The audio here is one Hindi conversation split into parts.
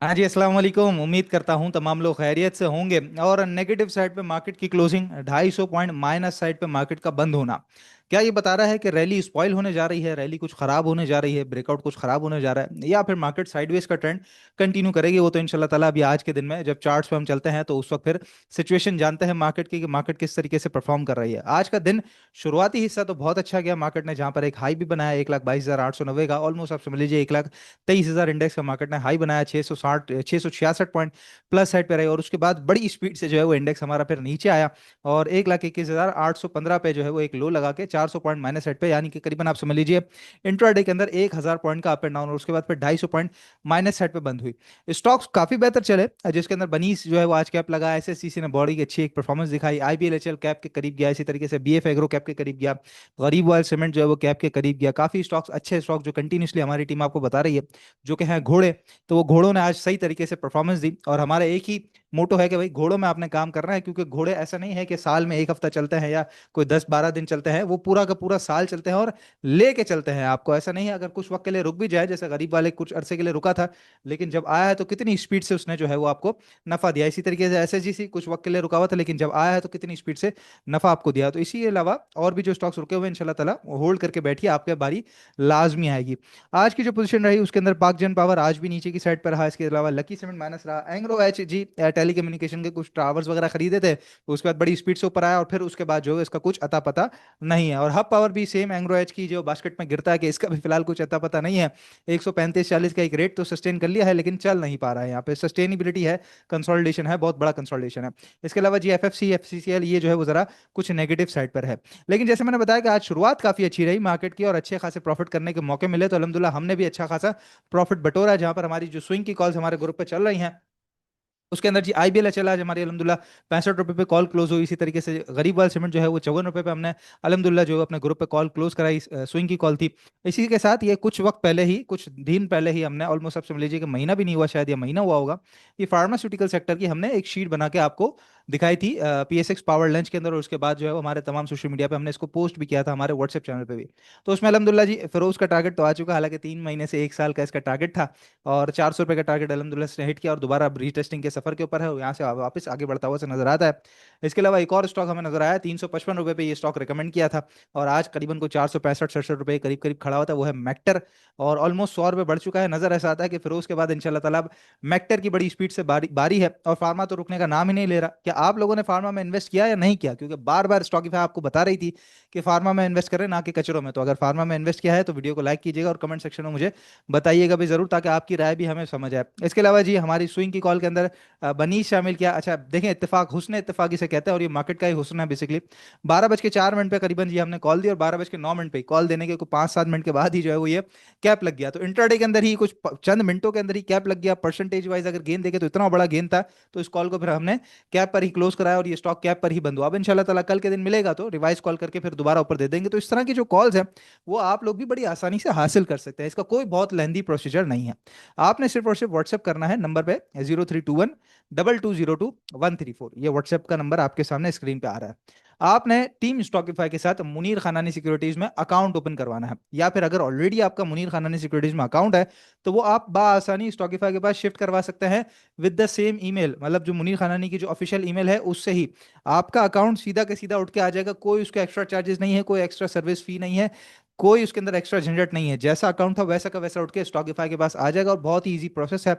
हाँ जी, अस्सलाम वालेकुम। उम्मीद करता हूँ तमाम लोग खैरियत से होंगे। और नेगेटिव साइड पे मार्केट की क्लोजिंग 250 पॉइंट माइनस साइड पे मार्केट का बंद होना क्या ये बता रहा है कि रैली स्पॉइल होने जा रही है, रैली कुछ खराब होने जा रही है, ब्रेकआउट कुछ खराब होने जा रहा है, या फिर मार्केट साइडवेज का ट्रेंड कंटिन्यू करेगी? वो तो इंशाल्लाह ताला अभी आज के दिन में जब चार्ट्स पे हम चलते हैं तो उस वक्त फिर सिचुएशन जानते हैं मार्केट की कि मार्केट किस तरीके से परफॉर्म कर रही है। आज का दिन शुरुआती हिस्सा तो बहुत अच्छा गया मार्केट ने, जहां पर एक हाई भी बनाया 1,22,890 का। ऑलमोस्ट आप समझ लीजिए 1,23,000 इंडेक्स का मार्केट ने हाई बनाया, 666 पॉइंट प्लस साइड पे रहे। और उसके बाद बड़ी स्पीड से जो है वो इंडेक्स हमारा फिर नीचे आया और 1,21,815 पे जो है वो एक लो लगा के 400 पॉइंट माइनस साइड पे, यानी कि करीबन आप समझ लीजिए इंट्राडे के अंदर 1,000 पॉइंट का अप एंड डाउन, और उसके बाद फिर 250 पॉइंट माइनस साइड पे बंद हुई। स्टॉक्स काफी बेहतर चले, जिसके अंदर बनीस जो है वो आज कैप लगा, एसएससीसी ने बॉडी की अच्छी एक परफॉर्मेंस दिखाई, आईबीएलएचएल कैप के करीब गया, इसी तरीके से बीएफ एग्रो कैप के करीब गया, गरीब ऑयल सीमेंट जो है वो कैप के करीब गया। काफी स्टॉक्स, अच्छे स्टॉक जो कंटिन्यूसली हमारी टीम आपको बता रही है जो कि हैं घोड़े, तो वो घोड़ों ने आज सही तरीके से परफॉर्मेंस दी। और हमारा एक ही मोटो है कि भाई घोड़ों में आपने काम करना है, क्योंकि घोड़े ऐसा नहीं है कि साल में एक हफ्ता चलते हैं या कोई 10-12 दिन चलते हैं, वो पूरा का पूरा साल चलते हैं और लेके चलते हैं आपको। ऐसा नहीं है अगर कुछ वक्त के लिए रुक भी जाए, जैसे गरीब वाले कुछ अरसे के लिए रुका था, लेकिन जब आया है तो कितनी स्पीड से उसने जो है वो आपको नफा दिया। इसी तरीके से एसएसजीसी कुछ वक्त के लिए रुका हुआ था, लेकिन जब आया है तो कितनी स्पीड से नफा आपको दिया। तो इसी के अलावा और भी जो स्टॉक्स रुके हुए हैं, इंशाल्लाह ताला होल्ड करके बैठिए, आपके बारी लाजमी आएगी। आज की जो पोजीशन रही उसके अंदर पाक जन पावर आज भी नीचे की साइड पर रहा, इसके अलावा लकी सीमेंट माइनस रहा, Engro H G telecommunication के कुछ टावर्स वगैरह खरीदे थे, उसके बाद बड़ी स्पीड से ऊपर आया और फिर उसके बाद जो है इसका कुछ अता पता नहीं है। और हब पावर भी सेम एंग्रो एच की जो बास्केट में गिरता है कि इसका भी फिलहाल कुछ अता पता नहीं है। 135-40 का एक रेट तो सस्टेन कर लिया है, लेकिन चल नहीं पा रहा है, यहाँ पे सस्टेनेबिलिटी है, कंसोलिडेशन है, बहुत बड़ा कंसोलिडेशन है। इसके अलावा जी एफएफसी एफसीसीएल ये जो है वो जरा कुछ नेगेटिव साइड पर है। लेकिन जैसे मैंने बताया कि आज शुरुआत काफी अच्छी रही मार्केट की और अच्छे खासे प्रॉफिट करने के मौके मिले, तो अल्हम्दुलिल्लाह हमने भी अच्छा खासा प्रॉफिट बटोरा। जहां पर हमारी जो स्विंग की कॉल्स हमारे ग्रुप पे चल रही हैं उसके अंदर जी आईबीएल चला, आज हमारी अल्हम्दुलिल्लाह 65 रुपए पे कॉल क्लोज हुई। इसी तरीके से गरीब वाल सीमेंट जो है वो 54 रुपए पे हमने अल्हम्दुलिल्लाह जो है अपने ग्रुप पे कॉल क्लोज कराई, स्विंग की कॉल थी। इसी के साथ ये कुछ वक्त पहले ही, कुछ दिन पहले ही हमने, ऑलमोस्ट आप समझ लीजिए कि महीना भी नहीं हुआ शायद, या महीना हुआ होगा, ये फार्मास्यूटिकल सेक्टर की हमने एक शीट बना के आपको दिखाई थी पीएसएक्स पावर लंच के अंदर। और उसके बाद जो है वो हमारे तमाम सोशल मीडिया पे हमने इसको पोस्ट भी किया था, हमारे व्हाट्सएप चैनल पे भी। तो उसमें अल्हम्दुलिल्लाह जी फिरोज का टारगेट तो आ चुका, हालांकि 3 महीने से 1 साल का इसका टारगेट था, और 400 रुपए का टारगेट अल्हम्दुलिल्लाह इसने हिट किया और दोबारा अब रीटेस्टिंग के सफर के ऊपर है, यहाँ से वापस आगे बढ़ता हुआ से नजर आता है। इसके अलावा एक और स्टॉक हमें नजर आया, 355 रुपए पे ये स्टॉक रिकमेंड किया था और आज करीबन को 465-67 रुपए के करीब करीब खड़ा होता है, वो है मैक्टर। और ऑलमोस्ट 100 रुपए बढ़ चुका है। नजर ऐसा आता है कि फिरोज के बाद इंशाल्लाह ताला अब मैक्टर की बड़ी स्पीड से बारी बारी है, और फार्मा तो रुकने का नाम ही नहीं ले रहा। क्या आप लोगों ने फार्मा में इन्वेस्ट किया या नहीं किया? क्योंकि बार बार स्टॉकीफाई आपको बता रही थी कि फार्मा में इन्वेस्ट करें ना कि कचरों में। तो अगर फार्मा में इन्वेस्ट किया है तो वीडियो को लाइक कीजिएगा और कमेंट सेक्शन में मुझे बताइएगा भी जरूर, ताकि आपकी राय भी हमें समझ आए। इसके अलावा जी हमारी स्विंग की कॉल के अंदर बनीश शामिल किया। अच्छा देखें, इत्तेफाक, हुस्न इत्तेफाक इसे कहते हैं, और ये मार्केट का ही हुस्न है बेसिकली। 12:04 पे करीबन जी हमने कॉल दी, और 12:09 पे कॉल देने के 5-7 मिनट के बाद ही जो है वो ये कैप लग गया। तो इंट्राडे के अंदर ही कुछ चंद मिनटों के अंदर ही कैप लग गया। परसेंटेज वाइज अगर गेन देखे तो इतना बड़ा गेन था, तो इस कॉल को फिर हमने कैप पर ही क्लोज कराया और ये स्टॉक कैप पर ही बंद हुआ। अब इंशाल्लाह ताला कल के दिन मिलेगा तो रिवाइज कॉल करके फिर दोबारा ऊपर दे देंगे। तो इस तरह की जो कॉल्स हैं वो आप लोग भी बड़ी आसानी से हासिल कर सकते हैं, इसका कोई बहुत लेंदी प्रोसीजर नहीं है। आपने सिर्फ और सिर्फ व्हाट्सएप करना है नंबर पे 0321 2202 134, ये व्हाट्सएप का नंबर आपके सामने स्क्रीन पे आ रहा है। आपने टीम स्टॉकीफाई के साथ मुनीर खानानी सिक्योरिटीज में अकाउंट ओपन करवाना है, या फिर अगर ऑलरेडी आपका मुनीर खानानी सिक्योरिटीज में अकाउंट है तो वो आप बासानी स्टॉकीफाई के पास शिफ्ट करवा सकते हैं विद द सेम ईमेल। मतलब जो मुनीर खानानी की जो ऑफिशियल ईमेल है उससे ही आपका अकाउंट सीधा के सीधा उठ के आ जाएगा। कोई उसके एक्स्ट्रा चार्जेस नहीं है, कोई एक्स्ट्रा सर्विस फी नहीं है, कोई उसके अंदर एक्स्ट्रा झंझट नहीं है। जैसा अकाउंट था वैसा का वैसा उठ के स्टॉकीफाई के पास आ जाएगा, और बहुत ही ईजी प्रोसेस है।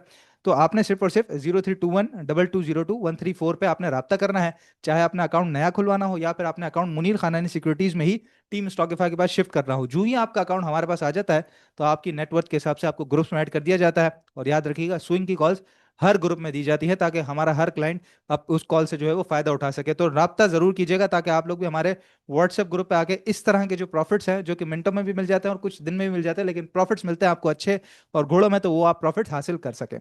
तो आपने सिर्फ और सिर्फ 0321 2202 134 पे आपने रब्ता करना है, चाहे अपना अकाउंट नया खुलवाना हो या फिर आपने अकाउंट मुनीर खानानी सिक्योरिटीज में ही टीम स्टॉकीफाई के पास शिफ्ट करना हो। जो ही आपका अकाउंट हमारे पास आ जाता है तो आपकी नेटवर्क के हिसाब से आपको ग्रुप्स में ऐड कर दिया जाता है। और याद रखिएगा स्विंग की कॉल्स हर ग्रुप में दी जाती है, ताकि हमारा हर क्लाइंट अब उस कॉल से जो है वो फायदा उठा सके। तो राब्ता जरूर कीजिएगा, ताकि आप लोग भी हमारे व्हाट्सएप ग्रुप पे आके इस तरह के जो प्रॉफिट्स हैं, जो कि मिनटों में भी मिल जाते हैं और कुछ दिन में भी मिल जाते हैं, लेकिन प्रॉफिट्स मिलते हैं आपको अच्छे और घोड़ों में, तो वो आप प्रॉफिट हासिल कर सके।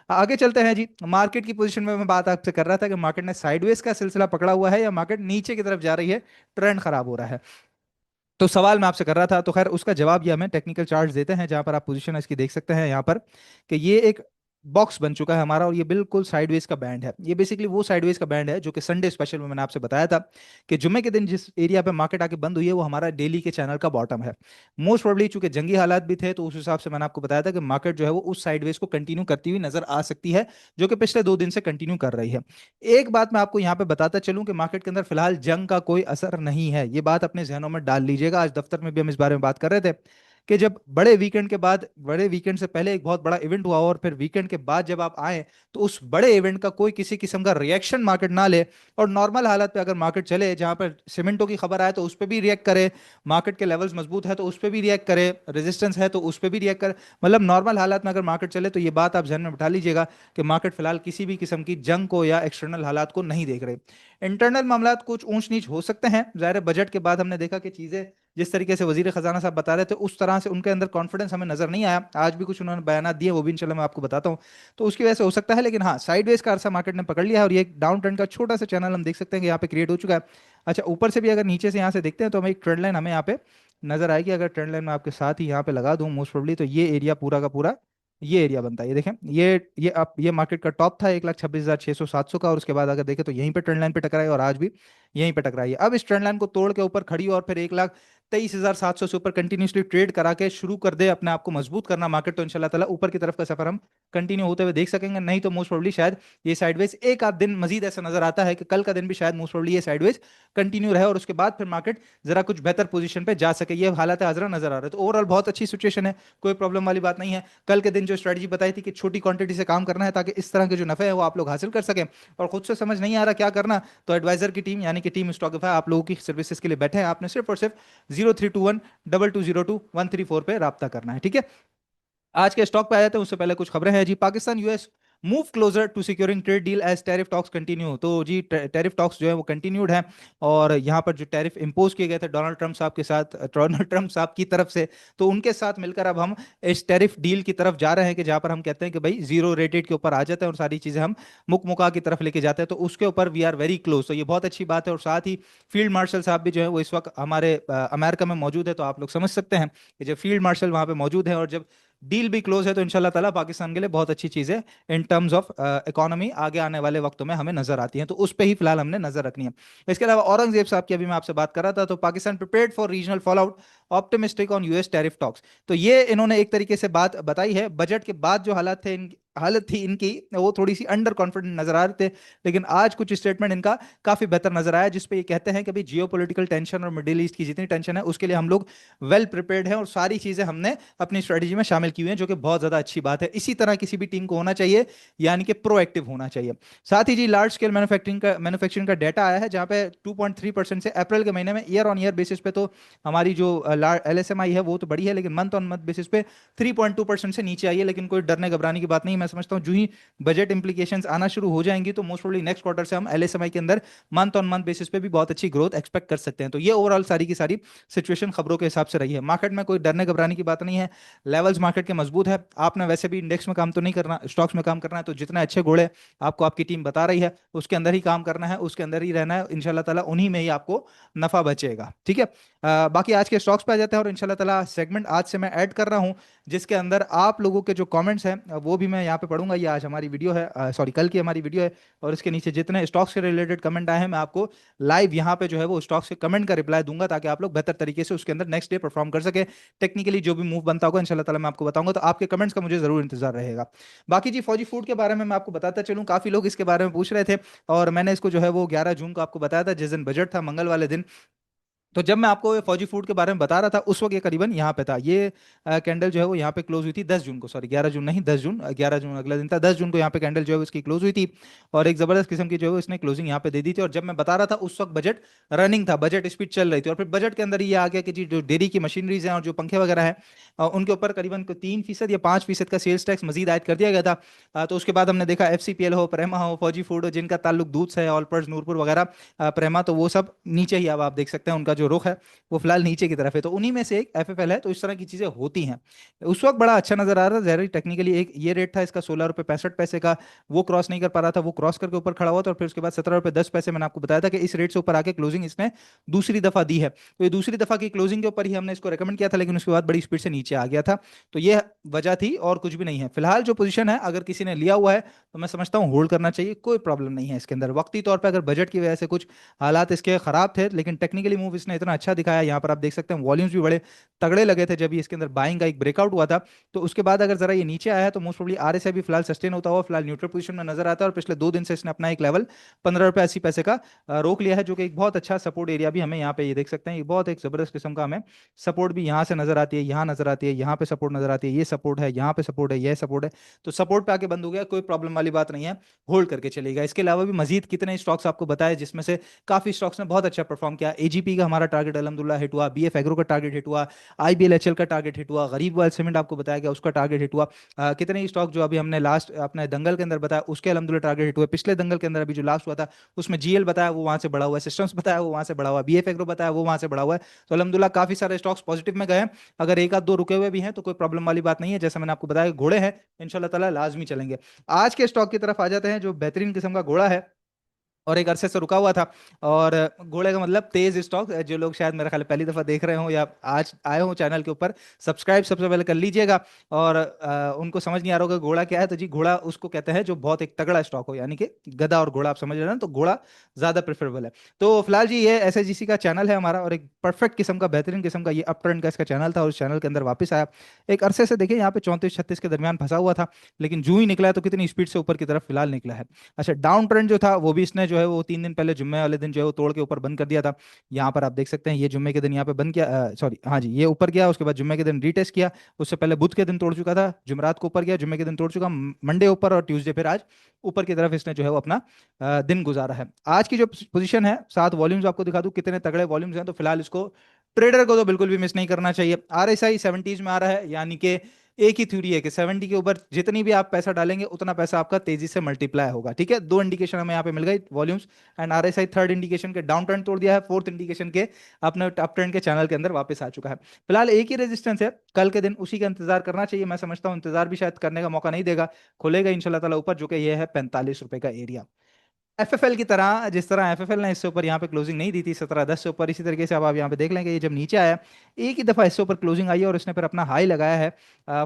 आगे चलते हैं जी। मार्केट की पोजीशन में मैं बात आपसे कर रहा था कि मार्केट ने साइडवेज का सिलसिला पकड़ा हुआ है या मार्केट नीचे की तरफ जा रही है, ट्रेंड खराब हो रहा है। तो सवाल मैं आपसे कर रहा था, तो खैर उसका जवाब ये हमें टेक्निकल चार्ट्स देते हैं, जहां पर आप पोजीशन इसकी देख सकते हैं यहाँ पर, कि ये एक बॉक्स बन चुका है हमारा, और ये बिल्कुल साइडवेज का बैंड है। ये बेसिकली वो साइडवेज का बैंड है जो कि संडे स्पेशल में मैंने आपसे बताया था कि जुम्मे के दिन जिस एरिया पे मार्केट आके बंद हुई है वो हमारा डेली के चैनल का बॉटम है। मोस्ट प्रोबेबली चूंकि जंगी हालात भी थे तो उस हिसाब से मैंने आपको बताया था कि मार्केट जो है वो उस साइडवेज को कंटिन्यू करती हुई नजर आ सकती है, जो कि पिछले 2 दिन से कंटिन्यू कर रही है। एक बात मैं आपको यहाँ पे बताता चलूं कि मार्केट के अंदर फिलहाल जंग का कोई असर नहीं है, ये बात अपने जहनों में डाल लीजिएगा। आज दफ्तर में भी हम इस बारे में बात कर रहे थे कि जब बड़े वीकेंड के बाद, बड़े वीकेंड से पहले एक बहुत बड़ा इवेंट हुआ और फिर वीकेंड के बाद जब आप आए तो उस बड़े इवेंट का कोई किसी किस्म का रिएक्शन मार्केट ना ले, और नॉर्मल हालत पे अगर मार्केट चले जहां पर सीमेंटो की खबर आए तो उस पर भी रिएक्ट करे, मार्केट के लेवल्स मजबूत है तो उस पर भी रिएक्ट करे, रेजिस्टेंस है तो उस पर भी रिएक्ट करे, मतलब नॉर्मल हालात में अगर मार्केट चले तो ये बात आप ध्यान में बिठा लीजिएगा कि मार्केट फिलहाल किसी भी किस्म की जंग को या एक्सटर्नल हालात को नहीं देख रहे। इंटरनल मामला कुछ ऊंच नीच हो सकते हैं, जाहिर है बजट के बाद हमने देखा कि चीजें जिस तरीके से वजीर खजाना साहब बता रहे थे उस तरह से उनके अंदर कॉन्फिडेंस हमें नजर नहीं आया। आज भी कुछ उन्होंने बयान दिए, वो भी इंशाल्लाह मैं आपको बताता हूँ, तो उसकी वजह से हो सकता है। लेकिन हाँ, साइडवेज का अरसा मार्केट ने पकड़ लिया है और ये एक डाउन ट्रेंड का छोटा सा चैनल हम देख सकते हैं कि यहाँ पे क्रिएट हो चुका है। अच्छा, ऊपर से भी अगर नीचे से यहाँ से देखते हैं तो हमें एक ट्रेंड लाइन हमें यहाँ पे नजर आएगी। अगर ट्रेंड लाइन में आपके साथ ही यहाँ पे लगा दूं मोस्ट प्रोबेबली, तो ये एरिया पूरा का पूरा ये एरिया बनता है। ये देखें, ये अब ये मार्केट का टॉप था 1,26,600 700 का, और उसके बाद अगर देखें तो यहीं पे ट्रेंड लाइन पे टकराई और आज भी यहीं पे टकराई है। अब इस ट्रेंड लाइन को तोड़ के ऊपर खड़ी और फिर 1,23,700 से ऊपर कंटिन्यूसली ट्रेड करा के शुरू कर दे अपने आप को मजबूत करना मार्केट, तो इंशाल्लाह ताला ऊपर की तरफ का सफर हम कंटिन्यू होते हुए देख सकेंगे। नहीं तो मोस्ट प्रोबेबली शायद ये साइडवेज एक आध दिन मजीद ऐसा नजर आता है कि कल का दिन भी शायद मोस्ट प्रोबेबली ये साइडवेज कंटिन्यू रहे और उसके बाद फिर मार्केट जरा कुछ बेहतर पोजीशन पे जा सके। ये हालात हाजरा नजर आ रहे हैं, तो ओवरऑल बहुत अच्छी सिचुएशन है, कोई प्रॉब्लम वाली बात नहीं है। कल के दिन जो स्ट्रेटजी बताई थी कि छोटी क्वांटिटी से काम करना है ताकि इस तरह के जो नफे है वो आप लोग हासिल कर सकें, और खुद से समझ नहीं आ रहा क्या करना, तो एडवाइजर की टीम यानी कि टीम स्टॉकिफाई आप लोगों की सर्विसेज के लिए बैठे हैं। आपने सिर्फ और सिर्फ 0321 2202 134 पे रब्ता करना है, ठीक है। आज के स्टॉक पे आ जाते हैं उससे पहले कुछ खबरें हैं जी। Pakistan US move closer to securing trade deal as tariff talks continue. तो जी टैरिफ टॉक्स जो है वो कंटिन्यूड है, और यहाँ पर जो टैरिफ इंपोज किए गए थे डोनाल्ड ट्रंप साहब के साथ, डोनाल्ड ट्रंप साहब की तरफ से, तो उनके साथ मिलकर अब हम इस टैरिफ डील की तरफ जा रहे हैं कि जहाँ पर हम कहते हैं कि भाई जीरो रेटेड के ऊपर आ जाते हैं और सारी चीजें हम मुकमुका की तरफ लेके जाते हैं, तो उसके ऊपर वी आर वेरी क्लोज। तो ये बहुत अच्छी बात है, और साथ ही फील्ड मार्शल साहब भी जो है वो इस वक्त हमारे अमेरिका में मौजूद है, तो आप लोग समझ सकते हैं कि जब फील्ड मार्शल वहां पे मौजूद है और जब डील भी क्लोज है तो इंशाल्लाह ताला पाकिस्तान के लिए बहुत अच्छी चीज है इन टर्म्स ऑफ इकोनॉमी आगे आने वाले वक्तों में हमें नजर आती है, तो उस पर ही फिलहाल हमने नजर रखनी है। इसके अलावा औरंगजेब साहब की अभी मैं आपसे बात कर रहा था, तो Pakistan prepared for regional fall out, optimistic on US tariff talks. तो ये इन्होंने एक तरीके से बात बताई है, बजट के बाद जो हालत थी इनकी वो थोड़ी सी अंडर कॉन्फिडेंट नजर आ रहे थे, लेकिन आज कुछ स्टेटमेंट इनका काफी बेहतर नजर आया जिसपे ये कहते हैं कि भाई जियो पॉलिटिकल टेंशन और मिडिल ईस्ट की जितनी टेंशन है उसके लिए हम लोग वेल प्रिपेयर्ड हैं और सारी चीजें हमने अपनी स्ट्रेटजी में शामिल की हुई हैं, जो कि बहुत ज्यादा अच्छी बात है। इसी तरह किसी भी टीम को होना चाहिए, यानी कि प्रोएक्टिव होना चाहिए। साथ ही जी लार्ज स्केल मैन्युफैक्चरिंग का डाटा आया है जहां पे 2.3% से अप्रैल के महीने में ईयर ऑन ईयर बेसिस पे, तो हमारी जो एलएसएमआई है वो तो बढ़ी है, लेकिन मंथ ऑन मंथ बेसिस पे 3.2% से नीचे आई है। लेकिन कोई डरने घबराने की बात नहीं, मैं समझता हूँ जो ही बजट इंप्लीकेशंस आना शुरू हो जाएंगी तो मोस्ट प्रोबेबली नेक्स्ट क्वार्टर से हम एलएसएमआई के अंदर मंथ ऑन मंथ बेसिस पे भी बहुत अच्छी ग्रोथ एक्सपेक्ट कर सकते हैं। तो ये ओवरऑल सारी की सारी सिचुएशन खबरों के हिसाब से रही है। मार्केट में कोई डरने घबराने की बात नहीं है, लेवल्स मार्केट के मजबूत है। आपने वैसे भी इंडेक्स में काम तो नहीं करना, स्टॉक्स में काम करना है, तो जितने अच्छे घोड़े आपको आपकी टीम बता रही है उसके अंदर ही काम करना है, उसके अंदर ही रहना है, इंशाल्लाह ताला उन्हीं में ही आपको नफा बचेगा, ठीक है। बाकी आज के स्टॉक्स पे आ जाते हैं और इंशाल्लाह ताला सेगमेंट आज से मैं ऐड कर रहा हूं जिसके अंदर आप लोगों के जो कमेंट्स हैं वो भी मैं यहाँ पे पढ़ूंगा। ये आज हमारी वीडियो है, सॉरी कल की हमारी वीडियो है, और इसके नीचे जितने स्टॉक्स से रिलेटेड कमेंट आए हैं मैं आपको लाइव यहाँ पे जो है वो स्टॉक्स के कमेंट का रिप्लाई दूंगा ताकि आप लोग बेहतर तरीके से उसके अंदर नेक्स्ट डे परफॉर्म कर सके। टेक्निकली जो भी मूव बनता होगा इंशाल्लाह ताला मैं आपको बताऊंगा, तो आपके कमेंट्स का मुझे जरूर इंतजार रहेगा। बाकी जी फौजी फूड के बारे में मैं आपको बताता चलूँ, काफी लोग इसके बारे में पूछ रहे थे और मैंने इसको जो है वो 11 जून को आपको बताया था जिस दिन बजट था, मंगल वाले दिन। तो जब मैं आपको ये फौजी फूड के बारे में बता रहा था उस वक्त ये करीबन यहाँ पे था, ये कैंडल जो है वो यहाँ पे क्लोज हुई थी 10 जून को, सॉरी 11 जून नहीं 10 जून, 11 जून अगला दिन था, 10 जून को यहाँ पे कैंडल जो है वो इसकी क्लोज हुई थी और एक जबरदस्त किस्म की जो है वो इसने क्लोजिंग यहाँ पे दे दी थी। और जब मैं बता रहा था उस वक्त बजट रनिंग था, बजट स्पीड चल रही थी, और फिर बजट के अंदर ये आ गया कि जी जो डेयरी की मशीनरीज हैं और जो पंखे वगैरह हैं उनके ऊपर करीबन 3% या 5% का सेल्स टैक्स मजीद आयद कर दिया गया था। तो उसके बाद हमने देखा FCPL हो, प्रेमा हो, फौजी फूड हो, जिनका ताल्लुक दूध से है, ऑलपर्स, नूरपुर वगैरह, प्रेमा, तो वो सब नीचे ही अब आप देख सकते हैं उनका जो रुख है वो फिलहाल नीचे की तरफ है, तो उन्हीं में से एक एफएफएल है। तो इस तरह की चीजें होती हैं। उस वक्त बड़ा अच्छा नजर आ रहा था जहरी, टेक्निकली एक ये रेट था इसका 16 रुपये 65 पैसे का, वो क्रॉस नहीं कर पा रहा था, वो क्रॉस करके ऊपर खड़ा हुआ था, और फिर उसके बाद 17 रुपये 10 पैसे मैंने आपको बताया था कि इस रेट से ऊपर आके क्लोजिंग इसने दूसरी दफा दी है। तो ये दूसरी दफा की क्लोजिंग के ऊपर ही हमने इसको रेकमेंड किया था, लेकिन उसके बाद बड़ी स्पीड से नीचे आ गया था। तो ये वजह थी और कुछ भी नहीं है। फिलहाल जो पोजीशन है, अगर किसी ने लिया हुआ है तो मैं समझता हूँ होल्ड करना चाहिए, कोई प्रॉब्लम नहीं है इसके अंदर। वक्ती तौर पे अगर बजट की वजह से कुछ हालात इसके खराब थे, लेकिन टेक्निकली मूव इसने इतना अच्छा दिखाया। यहाँ पर आप देख सकते हैं वॉल्यूम्स भी बड़े तगड़े लगे थे जब ये इसके अंदर बाइंग का एक ब्रेकआउट हुआ था। तो उसके बाद अगर जरा ये नीचे आया है तो मोस्ट प्रोबेबली आरएसआई भी फिलहाल सस्टेन होता हुआ फिलहाल न्यूट्रल पोजीशन में नजर आता है, और पिछले 2 दिन से इसने अपना एक लेवल 15 रुपये 80 पैसे का रोक लिया है, जो कि एक बहुत अच्छा सपोर्ट एरिया भी हमें यहाँ पे ये देख सकते हैं। ये बहुत एक जबरदस्त किस्म का हमें सपोर्ट भी यहाँ से नजर आती है, यहाँ नजर आती है, यहाँ पे सपोर्ट नजर आती है, ये सपोर्ट है, यहाँ पे सपोर्ट है, ये सपोर्ट है। तो सपोर्ट पे आके बंद हो गया, कोई प्रॉब्लम वाली बात नहीं है, होल्ड करके चलेगा। इसके अलावा भी मजीद कितने स्टॉक्स आपको बताए, जिसमें से काफी स्टॉक्स ने बहुत अच्छा परफॉर्म किया। एजीपी का हमारा टारगेट अलहमदुल्ला हिट हुआ, बीएफ एग्रो का टारगेट हिट हुआ, आईबीएलएचएल का टारगेट हिट हुआ, गरीब वाल सीमेंट आपको बताया गया उसका टारगेट हिट हुआ। कितने ही स्टॉक जो अभी हमने लास्ट अपने दंगल के अंदर बताया उसके अलहमदुल्ला टारगेट हिट हुए। पिछले दंगल के अंदर अभी जो लास्ट हुआ था उसमें जीएल बताया वो वहां से बढ़ा हुआ है, सिस्टम्स बताया वो वहां से बढ़ा हुआ है, बीएफ एग्रो बताया वो वहां से बढ़ा हुआ है। तो अलहमदुल्ला काफी सारे स्टॉक्स पॉजिटिव में गए हैं। अगर एक आध दो रुके हुए भी हैं तो कोई प्रॉब्लम वाली बात नहीं है, जैसा मैंने आपको बताया घोड़े हैं, इंशाल्लाह ताला लाजमी चलेंगे। आज के स्टॉक की तरफ आ जाते हैं, जो बेहतरीन किस्म का घोड़ा है और एक अरसे से रुका हुआ था। और घोड़े का मतलब तेज स्टॉक, जो लोग शायद मेरा ख्याल है पहली दफा देख रहे हो या आज आए हो चैनल के ऊपर, सब्सक्राइब सबसे पहले कर लीजिएगा। और उनको समझ नहीं आ रहा होगा घोड़ा क्या है, तो जी घोड़ा उसको कहते हैं जो बहुत एक तगड़ा स्टॉक हो, यानी कि गधा और घोड़ा आप समझ रहे हैं ना, तो घोड़ा ज्यादा प्रेफरेबल है। तो फिलहाल जी ये एसएचजीसी का चैनल है हमारा, और एक परफेक्ट किस्म का बेहतरीन किस्म का ये अप ट्रेंड का इसका चैनल था, और उस चैनल के अंदर वापस आया। एक अरसे से देखिए यहाँ पे 34 36 के दरमियान फंसा हुआ था, लेकिन जूं ही निकला है तो कितनी स्पीड से ऊपर की तरफ फिलहाल निकला है। अच्छा, डाउन ट्रेंड जो था वो भी इसने जो है वो 3 दिन पहले जुम्मे वाले दिन जो है वो तोड़ के ऊपर बंद कर दिया था। यहाँ पर आप देख सकते हैं ये जुम्मे के दिन यहाँ पे बंद किया, सॉरी हाँ जी, ये ऊपर गया, उसके बाद जुम्मे के दिन रीटेस्ट किया, उससे पहले बुध के दिन तोड़ चुका था, जुमरात को ऊपर गया, जुम्मे के दिन तोड़ चुका, मंडे ऊपर, और ट्यूसडे फिर आज ऊपर की तरफ इसने जो है वो अपना दिन गुजारा है। आज की जो पोजीशन है, 7 वॉल्यूम्स आपको दिखा दूं कितने तगड़े वॉल्यूम्स हैं, तो फिलहाल इसको ट्रेडर को तो बिल्कुल भी मिस नहीं करना चाहिए। आरएसआई 70s में आ रहा है, यानी कि एक ही थ्योरी है कि 70 के ऊपर जितनी भी आप पैसा डालेंगे उतना पैसा आपका तेजी से मल्टीप्लाई होगा। ठीक है, दो इंडिकेशन हमें यहाँ पे मिल गई volumes and RSI, third indication के डाउन ट्रेंड तोड़ दिया है, फोर्थ इंडिकेशन के अपने अप ट्रेंड के चैनल के अंदर वापस आ चुका है। फिलहाल एक ही रेजिस्टेंस है, कल के दिन उसी का इंतजार करना चाहिए। मैं समझता हूँ इंतजार भी शायद करने का मौका नहीं देगा, खुलेगा इंशाल्लाह ताला ऊपर, जो कि ये है 45 रुपए का एरिया। एफएफएल की तरह, जिस तरह एफएफएल ने इससे ऊपर यहाँ पे क्लोजिंग नहीं दी थी 17-10 से ऊपर, इसी तरीके से अब आप यहाँ पे देख लेंगे ये जब नीचे आया एक ही दफा इससे ऊपर क्लोजिंग आई है, और इसने फिर अपना हाई लगाया है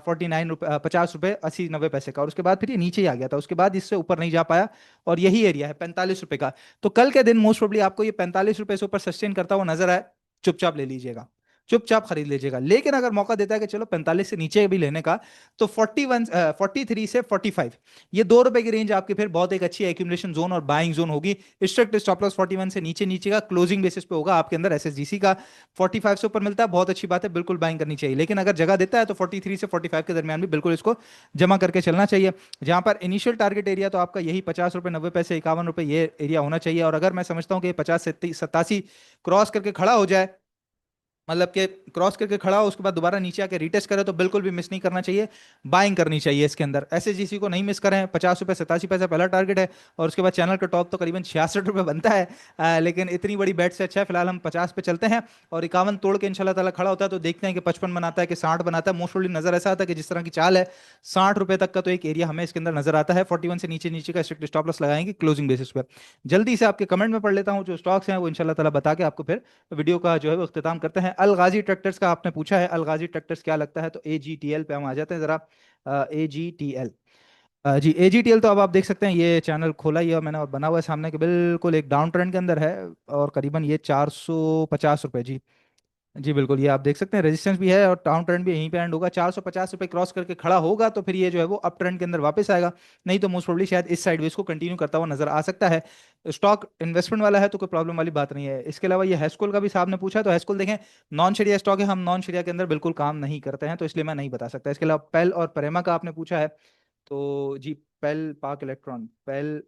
49 रुपये 50 रुपये 80 90 पैसे का, और उसके बाद फिर ये नीचे ही आ गया था, उसके बाद इससे ऊपर नहीं जा पाया। और यही एरिया है 45 रुपए का। तो कल के दिन मोस्ट प्रोबेबली आपको ये 45 रुपए से ऊपर सस्टेन करता हुआ नजर आए, चुपचाप ले लीजिएगा, चुपचाप खरीद लीजिएगा। लेकिन अगर मौका देता है कि चलो 45 से नीचे भी लेने का, तो 43 से 45, ये 2 रुपए की रेंज आपकी फिर बहुत एक अच्छी एक्यूमुलेशन जोन और बाइंग जोन होगी। स्ट्रिक्ट स्टॉप लॉस 41 से नीचे नीचे का क्लोजिंग बेसिस पे होगा आपके अंदर। एसएसजीसी का 45 से ऊपर मिलता है, बहुत अच्छी बात है, बिल्कुल बाइंग करनी चाहिए। लेकिन अगर जगह देता है तो 43 से 45 के दरमियान भी बिल्कुल इसको जमा करके चलना चाहिए। जहां पर इनिशियल टारगेट एरिया तो आपका यही 50 रुपए 90 पैसे 51 रुपए ये एरिया होना चाहिए। और अगर मैं समझता हूँ कि 50 87 क्रॉस करके खड़ा हो जाए, मतलब कि क्रॉस करके खड़ा हो उसके बाद दोबारा नीचे आके रीटेस्ट करे, तो बिल्कुल भी मिस नहीं करना चाहिए, बाइंग करनी चाहिए इसके अंदर। एसएचजीसी को नहीं मिस करें, 50 रुपये 87 पैसा पहला टारगेट है, और उसके बाद चैनल का टॉप तो करीबन 66 रुपये बनता है। लेकिन इतनी बड़ी बैट से अच्छा है फिलहाल हम 50 पे चलते हैं, और 51 तोड़ के इंशाल्लाह ताला खड़ा होता है तो देखते हैं कि 55 बनाता है कि 60 बनाता है। मोस्टली नजर ऐसा आता है कि जिस तरह की चाल है 60 रुपये तक का तो एक एरिया हमें इसके अंदर नजर आता है। 41 से नीचे नीचे का स्ट्रिक्ट स्टॉप लॉस लगाएंगे क्लोजिंग बेसिस पे। जल्दी से आपके कमेंट में पढ़ लेता हूँ जो स्टॉक्स हैं वो इंशाल्लाह ताला बता के आपको फिर वीडियो का जो है वो अख्तिताम करते हैं। अल गाजी ट्रैक्टर्स का आपने पूछा है, अल गाजी ट्रैक्टर्स क्या लगता है, तो एजीटीएल पे हम आ जाते हैं जरा। एजीटीएल, जी एजीटीएल तो अब आप देख सकते हैं ये चैनल खोला ही है मैंने और बना हुआ है सामने के बिल्कुल एक डाउन ट्रेंड के अंदर है, और करीबन ये 450 रुपये जी, जी बिल्कुल ये आप देख सकते हैं रेजिस्टेंस भी है, और डाउन ट्रेंड भी यहीं पे एंड होगा। 450 रुपये क्रॉस करके खड़ा होगा तो फिर ये जो है वो अप ट्रेंड के अंदर वापस आएगा, नहीं तो मोस्ट प्रोबेबली शायद इस साइडवेज को कंटिन्यू करता हुआ नजर आ सकता है। स्टॉक इन्वेस्टमेंट वाला है तो कोई प्रॉब्लम वाली बात नहीं है। इसके अलावा ये हैस्कोल का भी साहब ने पूछा, तो हैस्कोल देखें नॉन शेरिया स्टॉक है, हम नॉन शेरिया के अंदर बिल्कुल काम नहीं करते हैं, तो इसलिए मैं नहीं बता सकता। इसके अलावा पेल और प्रेमा का आपने पूछा है, तो जी पेल पाक इलेक्ट्रॉन, पेल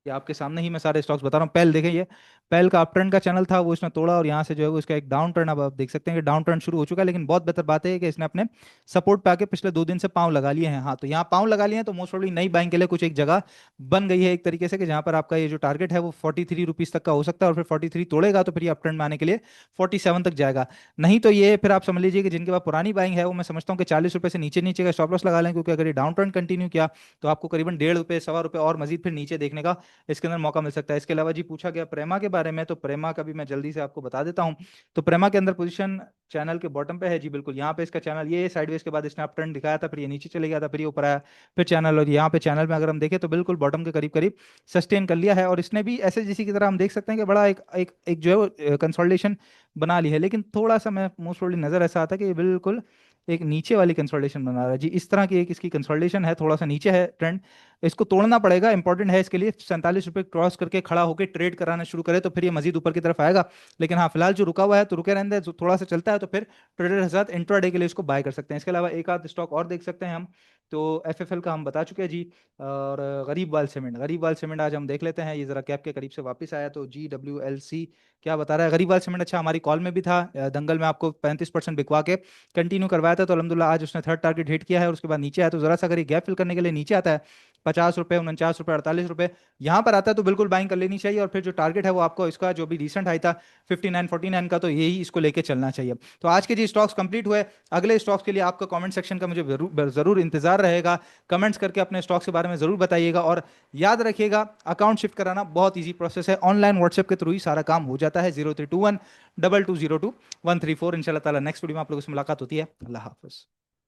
ये आपके सामने ही मैं सारे स्टॉक्स बता रहा हूँ। पेल देखें, ये पहल का अप ट्रेंड का चैनल था वो इसने तोड़ा, और यहाँ से जो है वो इसका एक डाउन टर्न, अब आप देख सकते हैं कि डाउन टर्न शुरू हो चुका है। लेकिन बहुत बेहतर बात है कि इसने अपने सपोर्ट पे आके पिछले 2 दिन से पाँव लगा लिए हैं। हाँ, तो यहाँ पाँव लगा लिए हैं तो मोस्ट प्रोबेबली नई बाइंग के लिए कुछ एक जगह बन गई है एक तरीके से, कि जहाँ पर आपका ये जो टारगेट है वो 43 रुपीज तक का हो सकता है, और फिर 43 तोड़ेगा तो फिर ये अप ट्रेंड में आने के लिए 47 तक जाएगा। नहीं तो ये फिर आप समझ लीजिए कि जिनके पास पुरानी बाइंग है वो मैं समझता हूँ कि 40 रुपए से नीचे नीचे का स्टॉप लॉस लगा लें, क्योंकि अगर ये डाउन ट्रेंड कंटिन्यू किया तो आपको करीबन 1.5 रुपए, ₹1.25 और मजीद फिर नीचे देखने का इसके अंदर मौका मिल सकता है। इसके अलावा जी पूछा गया प्रेमा के बारे में, तो प्रेमा का भी मैं जल्दी से आपको बता देता हूँ। तो प्रेमा के अंदर पोजीशन चैनल के बॉटम पे है जी, बिल्कुल यहाँ पे इसका चैनल ये साइडवेज के बाद इसने अप ट्रेंड दिखाया था, फिर ये नीचे चले गया था, फिर ये ऊपर आया, फिर चैनल, और यहाँ पे चैनल में अगर हम देखें तो बिल्कुल बॉटम के करीब करीब सस्टेन कर लिया है। और इसने भी ऐसे जिसी की तरह हम देख सकते हैं कि बड़ा एक एक एक जो है कंसोलिडेशन बना ली है। लेकिन थोड़ा सा मैं मोस्ट प्रोबेबली नजर ऐसा आता है कि ये बिल्कुल एक नीचे वाली कंसोलिडेशन बना रहा है जी, इस तरह की एक इसकी कंसोलिडेशन है, थोड़ा सा नीचे है ट्रेंड, इसको तोड़ना पड़ेगा, इंपॉर्टेंट है इसके लिए 47 रुपये क्रॉस करके खड़ा होकर ट्रेड कराना शुरू करे तो फिर ये मजीद ऊपर की तरफ आएगा। लेकिन हाँ, फिलहाल जो रुका हुआ है तो रुके रहने दे, जो थोड़ा सा चलता है तो फिर ट्रेडर हजरात इंट्राडे के लिए इसको बाय कर सकते हैं। इसके अलावा एक आध स्टॉक और देख सकते हैं हम, तो एफएफएल का हम बता चुके हैं जी। और गरीब वाल सीमेंट आज हम देख लेते हैं, ये जरा कैप के करीब से वापस आया, तो GWLC क्या बता रहा है गरीब वाल सीमेंट। अच्छा, हमारी कॉल में भी था, दंगल में आपको 35% बिकवा के कंटिन्यू करवाया था, तो अलहमदुल्ला आज उसने थर्ड टारगेट हिट किया है और उसके बाद नीचे आया। तो जरा सा अगर ये गैप फिल करने के लिए नीचे आता है 50 रुपये, 49 रुपये, 48 रुपये यहाँ पर आता है तो बिल्कुल बाइंग कर लेनी चाहिए। और फिर जो टारगेट है वो आपको इसका जो भी रिसेंट हाई था 59-49 का, तो यही इसको लेके चलना चाहिए। तो आज के जी स्टॉक्स कंप्लीट हुए। अगले स्टॉक्स के लिए आपका कमेंट सेक्शन का मुझे जरूर इंतजार रहेगा। कमेंट्स करके अपने स्टॉक्स के बारे में जरूर बताइएगा, और याद रखिएगा अकाउंट शिफ्ट कराना बहुत ईजी प्रोसेस है, ऑनलाइन व्हाट्सएप के थ्रू ही सारा काम हो जाता है। 0321 2202 134। इंशाल्लाह ताला नेक्स्ट वीडियो में आप लोगों से मुलाकात होती है। अल्लाह हाफिज।